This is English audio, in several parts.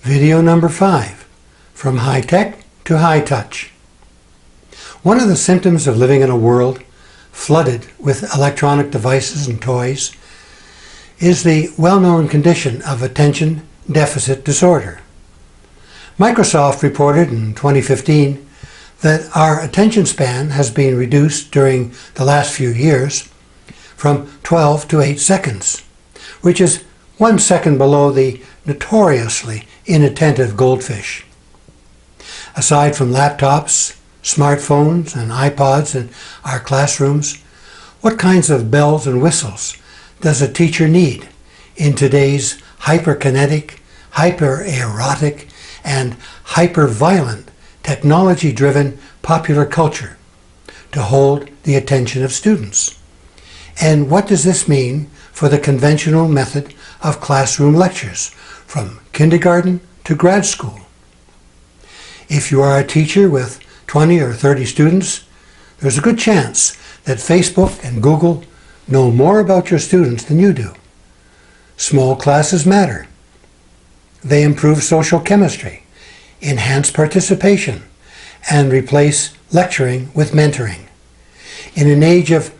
Video number 5, From High Tech to High Touch. One of the symptoms of living in a world flooded with electronic devices and toys is the well-known condition of attention deficit disorder. Microsoft reported in 2015 that our attention span has been reduced during the last few years from 12 to 8 seconds, which is 1 second below the notoriously inattentive goldfish. Aside from laptops, smartphones, and iPods in our classrooms, what kinds of bells and whistles does a teacher need in today's hyperkinetic, hyper-erotic, and hyper-violent, technology-driven popular culture to hold the attention of students? And what does this mean for the conventional method of classroom lectures, from kindergarten to grad school? If you are a teacher with 20 or 30 students, there's a good chance that Facebook and Google know more about your students than you do. Small classes matter. They improve social chemistry, enhance participation, and replace lecturing with mentoring. In an age of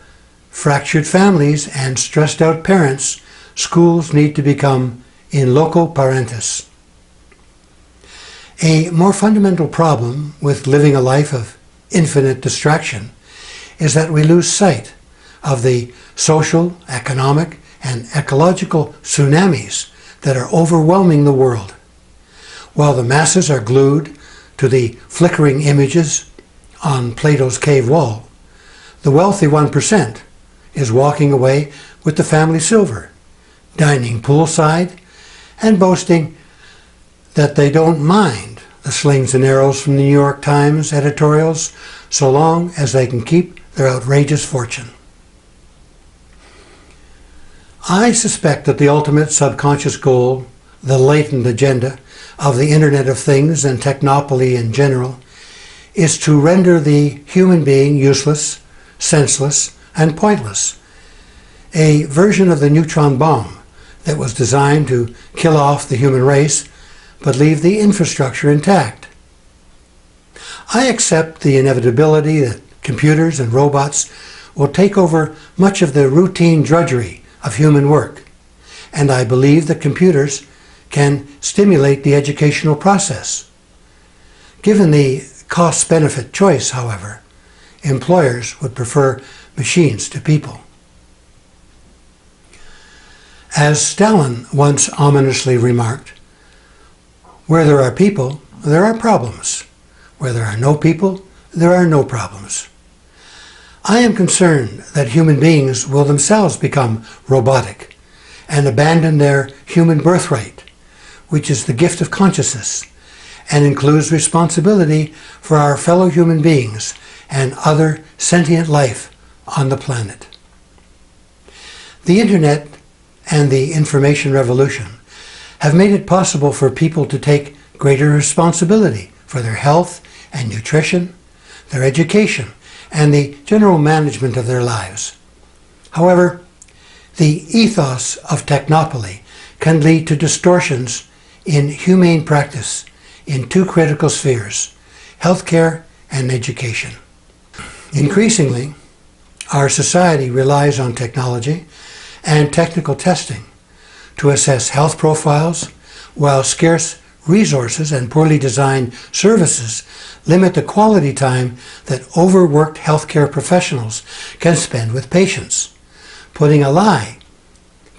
fractured families and stressed out parents, schools need to become in loco parentis. A more fundamental problem with living a life of infinite distraction is that we lose sight of the social, economic, and ecological tsunamis that are overwhelming the world. While the masses are glued to the flickering images on Plato's cave wall, the wealthy 1% is walking away with the family silver, dining poolside, and boasting that they don't mind the slings and arrows from the New York Times editorials so long as they can keep their outrageous fortune. I suspect that the ultimate subconscious goal, the latent agenda of the Internet of Things and technopoly in general, is to render the human being useless, senseless, and pointless. A version of the neutron bomb that was designed to kill off the human race but leave the infrastructure intact. I accept the inevitability that computers and robots will take over much of the routine drudgery of human work, and I believe that computers can stimulate the educational process. Given the cost-benefit choice, however, employers would prefer machines to people. As Stalin once ominously remarked, "Where there are people, there are problems. Where there are no people, there are no problems." I am concerned that human beings will themselves become robotic and abandon their human birthright, which is the gift of consciousness and includes responsibility for our fellow human beings and other sentient life on the planet. The Internet and the information revolution have made it possible for people to take greater responsibility for their health and nutrition, their education, and the general management of their lives. However, the ethos of technopoly can lead to distortions in humane practice in two critical spheres, healthcare and education. Increasingly, our society relies on technology and technical testing to assess health profiles, while scarce resources and poorly designed services limit the quality time that overworked healthcare professionals can spend with patients, putting a lie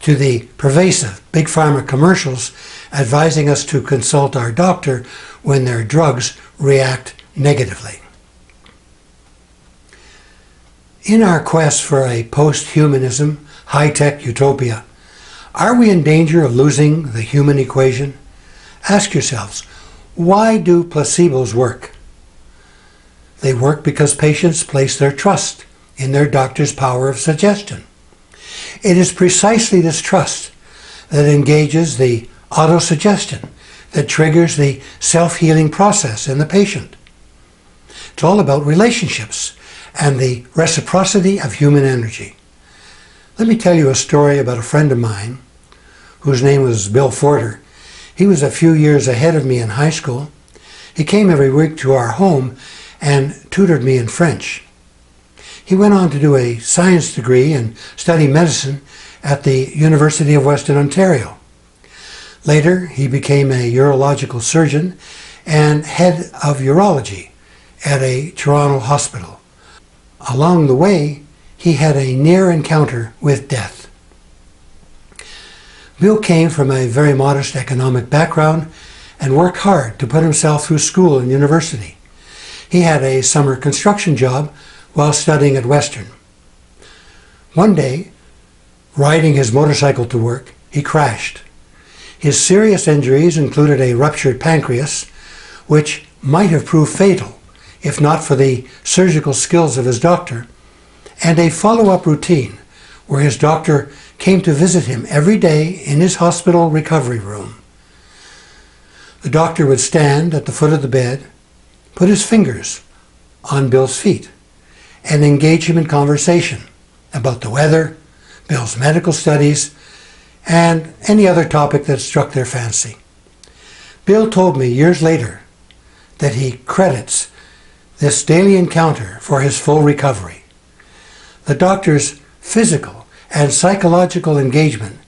to the pervasive big pharma commercials advising us to consult our doctor when their drugs react negatively. In our quest for a post-humanism, high-tech utopia, are we in danger of losing the human equation? Ask yourselves, why do placebos work? They work because patients place their trust in their doctor's power of suggestion. It is precisely this trust that engages the autosuggestion that triggers the self-healing process in the patient. It's all about relationships and the reciprocity of human energy. Let me tell you a story about a friend of mine whose name was Bill Forder. He was a few years ahead of me in high school. He came every week to our home and tutored me in French. He went on to do a science degree and study medicine at the University of Western Ontario. Later, he became a urological surgeon and head of urology at a Toronto hospital. Along the way, he had a near encounter with death. Bill came from a very modest economic background and worked hard to put himself through school and university. He had a summer construction job while studying at Western. One day, riding his motorcycle to work, he crashed. His serious injuries included a ruptured pancreas, which might have proved fatal if not for the surgical skills of his doctor, and a follow-up routine where his doctor came to visit him every day in his hospital recovery room. The doctor would stand at the foot of the bed, put his fingers on Bill's feet, and engage him in conversation about the weather, Bill's medical studies, and any other topic that struck their fancy. Bill told me years later that he credits this daily encounter for his full recovery. The doctor's physical and psychological engagement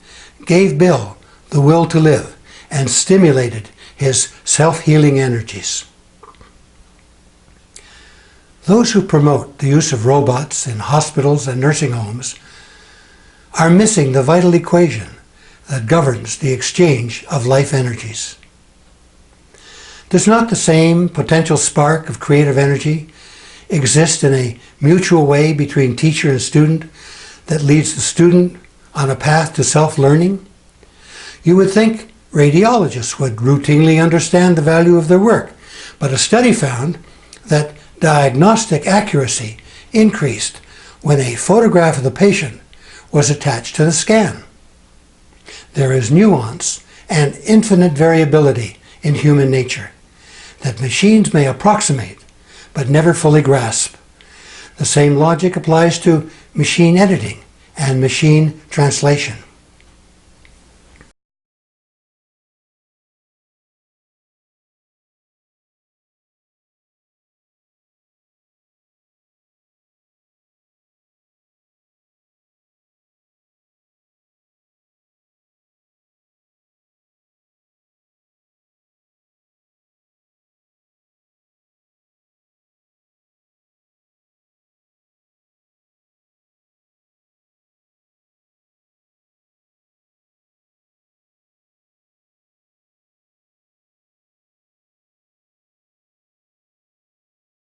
gave Bill the will to live and stimulated his self-healing energies. Those who promote the use of robots in hospitals and nursing homes are missing the vital equation that governs the exchange of life energies. Does not the same potential spark of creative energy exist in a mutual way between teacher and student that leads the student on a path to self-learning? You would think radiologists would routinely understand the value of their work, but a study found that diagnostic accuracy increased when a photograph of the patient was attached to the scan. There is nuance and infinite variability in human nature that machines may approximate but never fully grasp. The same logic applies to machine editing and machine translation.